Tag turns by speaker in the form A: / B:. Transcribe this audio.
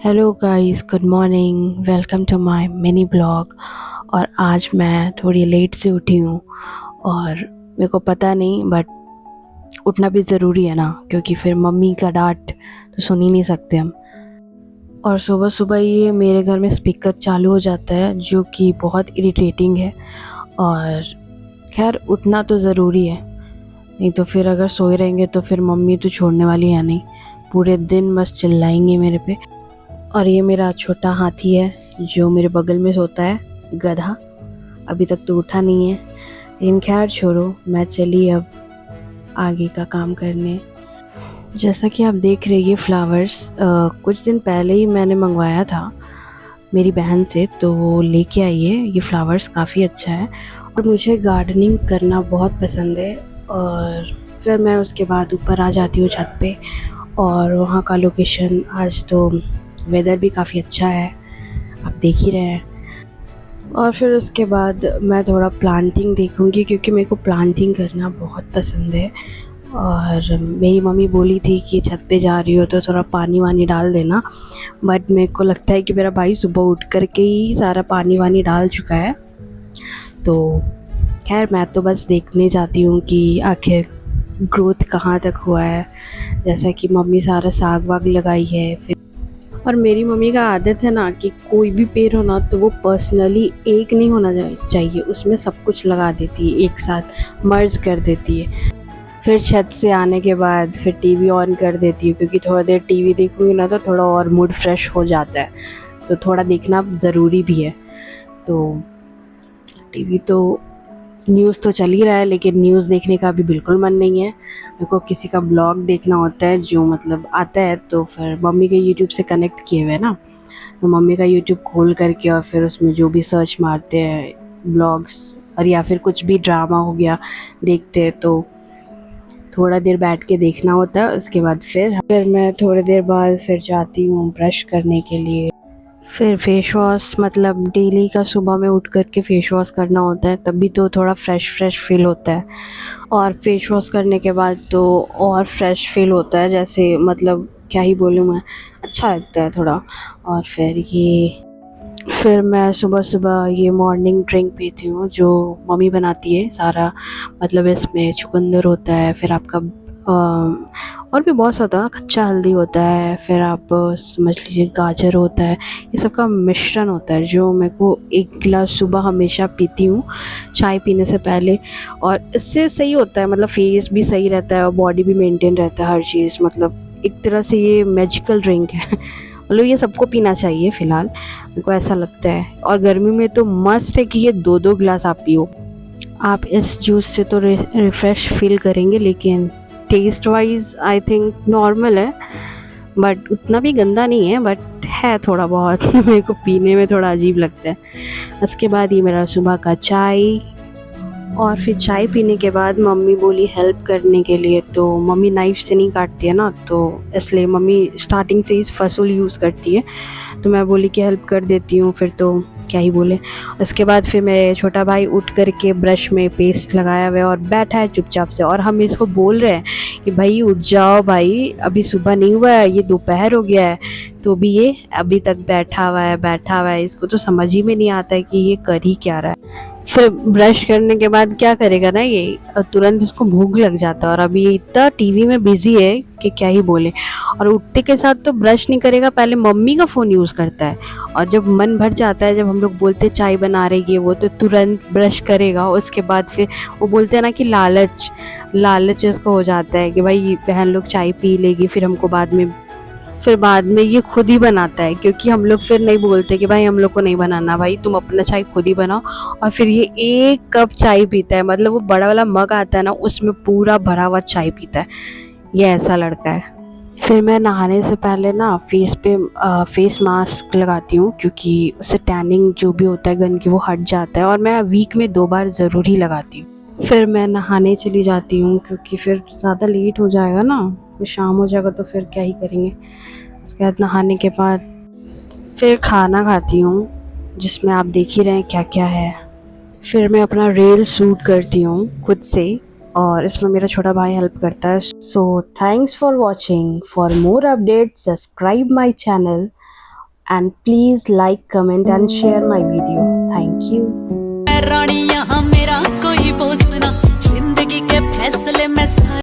A: Hello guys, good morning. Welcome to my mini blog. और आज मैं थोड़ी लेट से उठी हूँ और मेरे को पता नहीं बट उठना भी ज़रूरी है ना, क्योंकि फिर मम्मी का डांट तो सुन ही नहीं सकते हम। और सुबह सुबह ये मेरे घर में स्पीकर चालू हो जाता है जो कि बहुत इरिटेटिंग है। और खैर उठना तो ज़रूरी है, नहीं तो फिर अगर सोए रहेंगे तो फिर मम्मी तो छोड़ने वाली है नहीं, पूरे दिन बस चिल्लाएंगे मेरे पे। और ये मेरा छोटा हाथी है जो मेरे बगल में सोता है, गधा। अभी तक तो उठा नहीं है, लेकिन खैर छोड़ो, मैं चली अब आगे का काम करने। जैसा कि आप देख रहे हैं ये फ्लावर्स कुछ दिन पहले ही मैंने मंगवाया था मेरी बहन से, तो वो लेके आई है। ये फ्लावर्स काफ़ी अच्छा है और मुझे गार्डनिंग करना बहुत पसंद है। और फिर मैं उसके बाद ऊपर आ जाती हूँ छत पे, और वहाँ का लोकेशन, आज तो वेदर भी काफ़ी अच्छा है, आप देख ही रहे हैं। और फिर उसके बाद मैं थोड़ा प्लांटिंग देखूंगी, क्योंकि मेरे को प्लांटिंग करना बहुत पसंद है। और मेरी मम्मी बोली थी कि छत पे जा रही हो तो थोड़ा पानी वानी डाल देना, बट मेरे को लगता है कि मेरा भाई सुबह उठ कर के ही सारा पानी वानी डाल चुका है। तो खैर मैं तो बस देखने जाती हूँ कि आखिर ग्रोथ कहाँ तक हुआ है। जैसा कि मम्मी सारा साग वाग लगाई है। फिर और मेरी मम्मी का आदत है ना कि कोई भी पेड़ हो ना तो वो पर्सनली एक नहीं होना चाहिए, उसमें सब कुछ लगा देती है, एक साथ मर्ज कर देती है। फिर छत से आने के बाद फिर टीवी ऑन कर देती हूँ, क्योंकि थोड़ा देर टीवी देखूँगी ना तो थोड़ा और मूड फ्रेश हो जाता है, तो थोड़ा देखना ज़रूरी भी है। तो टीवी तो न्यूज़ तो चल ही रहा है, लेकिन न्यूज़ देखने का भी बिल्कुल मन नहीं है। मेरे को किसी का ब्लॉग देखना होता है जो मतलब आता है, तो फिर मम्मी के यूट्यूब से कनेक्ट किए हुए हैं ना, तो मम्मी का यूट्यूब खोल करके और फिर उसमें जो भी सर्च मारते हैं ब्लॉग्स, और या फिर कुछ भी ड्रामा हो गया देखते हैं, तो थोड़ा देर बैठ के देखना होता है। उसके बाद फिर मैं थोड़ी देर बाद फिर जाती हूँ ब्रश करने के लिए। फिर फेस वॉश, मतलब डेली का सुबह में उठ कर के फेस वॉश करना होता है, तभी तो थोड़ा फ्रेश फ्रेश फील होता है। और फेस वॉश करने के बाद तो और फ्रेश फील होता है, जैसे मतलब क्या ही बोलूँ मैं, अच्छा लगता है थोड़ा। और फिर मैं सुबह सुबह ये मॉर्निंग ड्रिंक पीती हूँ जो मम्मी बनाती है सारा, मतलब इसमें चुकंदर होता है, फिर आपका और भी बहुत ज़्यादा कच्चा हल्दी होता है, फिर आप समझ लीजिए गाजर होता है, ये सब का मिश्रण होता है जो मेरे को एक गिलास सुबह हमेशा पीती हूँ चाय पीने से पहले। और इससे सही होता है, मतलब फेस भी सही रहता है और बॉडी भी मेंटेन रहता है, हर चीज़, मतलब एक तरह से ये मैजिकल ड्रिंक है। मतलब ये सबको पीना चाहिए फ़िलहाल, मेरे को ऐसा लगता है। और गर्मी में तो मस्ट है कि ये 2-2 गिलास आप पियो। आप इस जूस से तो रिफ़्रेश फ़ील करेंगे, लेकिन taste wise I think normal है, बट उतना भी गंदा नहीं है, बट है थोड़ा बहुत मेरे को पीने में थोड़ा अजीब लगता है। उसके बाद ये मेरा सुबह का चाय। और फिर चाय पीने के बाद मम्मी बोली हेल्प करने के लिए, तो मम्मी नाइफ़ से नहीं काटती है ना, तो इसलिए मम्मी स्टार्टिंग से ही फसूल यूज़ करती है, तो मैं बोली कि हेल्प कर देती हूँ, फिर तो क्या ही बोले। उसके बाद फिर मेरे छोटा भाई उठ कर के ब्रश में पेस्ट लगाया हुआ है और बैठा है चुपचाप से, और हम इसको बोल रहे हैं कि भाई उठ जाओ भाई, अभी सुबह नहीं हुआ है, ये दोपहर हो गया है, तो भी ये अभी तक बैठा हुआ है। इसको तो समझ ही में नहीं आता है कि ये कर ही क्या रहा है। फिर ब्रश करने के बाद क्या करेगा ना, ये तुरंत इसको भूख लग जाता है, और अभी ये इतना टीवी में बिजी है कि क्या ही बोले। और उठते के साथ तो ब्रश नहीं करेगा, पहले मम्मी का फ़ोन यूज़ करता है, और जब मन भर जाता है, जब हम लोग बोलते चाय बना रही है वो, तो तुरंत ब्रश करेगा। उसके बाद फिर वो बोलते हैं ना कि लालच लालच उसको हो जाता है कि भाई बहन लोग चाय पी लेगी, फिर बाद में ये खुद ही बनाता है, क्योंकि हम लोग फिर नहीं बोलते कि भाई हम लोग को नहीं बनाना, भाई तुम अपना चाय खुद ही बनाओ। और फिर ये 1 कप चाय पीता है, मतलब वो बड़ा वाला मग आता है ना, उसमें पूरा भरा हुआ चाय पीता है। ये ऐसा लड़का है। फिर मैं नहाने से पहले ना फेस मास्क लगाती हूँ, क्योंकि उससे टैनिंग जो भी होता है गन की वो हट जाता है, और मैं वीक में 2 बार ज़रूर ही लगाती हूँ। फिर मैं नहाने चली जाती हूँ, क्योंकि फिर ज़्यादा लेट हो जाएगा ना, फिर शाम हो जाएगा तो फिर क्या ही करेंगे। उसके बाद नहाने के बाद फिर खाना खाती हूँ, जिसमें आप देख ही रहे हैं क्या क्या है। फिर मैं अपना रील शूट करती हूँ खुद से, और इसमें मेरा छोटा भाई हेल्प करता है। So thanks for watching, for more updates subscribe my channel. and please like, comment and share my video. Thank you.
B: रानियां हम